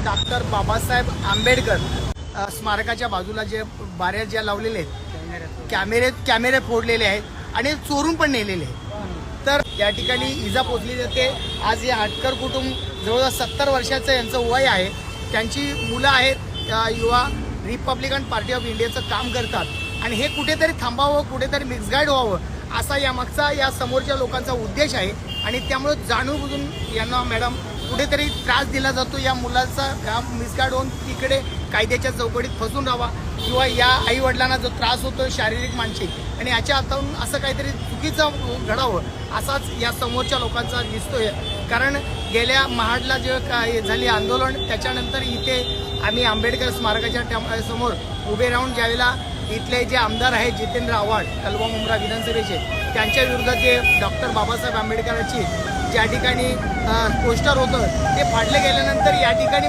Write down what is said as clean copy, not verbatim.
Doctor Babasaheb Ambedkar स्मारकाच्या बाजूला जे बाऱ्या ज्या लावलेले आहेत, कॅमेरे फोडलेले आहेत आणि चोरून पण नेलेले आहेत. तर या ठिकाणी इजा पोचली जाते. आज हे हाटकर कुटुंब जवळजवळ 70 वर्षाचं यांचं वय आहे. त्यांची मुलं आहेत, युवा रिपब्लिकन पार्टी ऑफ इंडियाचं काम करतात आणि हे कुठेतरी थांबावं, कुठेतरी मिसगाईड व्हावं असा यामागचा या समोरच्या लोकांचा उद्देश आहे. आणि त्यामुळे जाणून यांना मॅडम कुठेतरी त्रास दिला जातो. या मुलाचा मिसगाईड होऊन तिकडे कायद्याच्या चौकटीत फसून राहावा किंवा या आई वडिलांना जो त्रास होतो शारीरिक मानसिक आणि याच्या हातातून असं काहीतरी चुकीचं घडावं असाच या समोरच्या लोकांचा दिसतोय. कारण गेल्या महाडला जे काय झाले आंदोलन त्याच्यानंतर इथे आम्ही आंबेडकर स्मारकाच्या समोर उभे राहून ज्यावेळेला इथले जे आमदार आहेत जितेंद्र आव्हाड कलवा मुंब्रा विधानसभेचे त्यांच्या विरुद्ध जे डॉक्टर बाबासाहेब आंबेडकरांची ज्या ठिकाणी पोस्टर होतं ते फाडले गेल्यानंतर या ठिकाणी